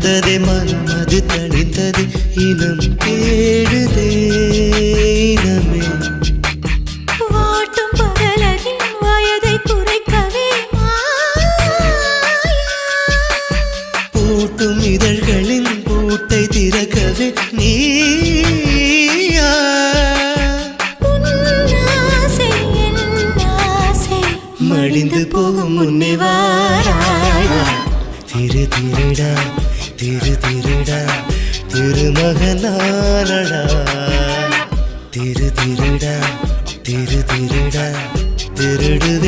தனித்ததே மனம் அது தனித்தது இனம் தேடுதே இனமே வாட்டும் பகலகின் வயதை குறைக்கவே பூட்டும் இதழ்களின் பூட்டை திறக்கவே நீயா மடிந்து போகும் முன்னே வாராயா திரு திருடா திரு திருடா திருமகனானடா திரு திருடா திரு திருடா திருடுவேன்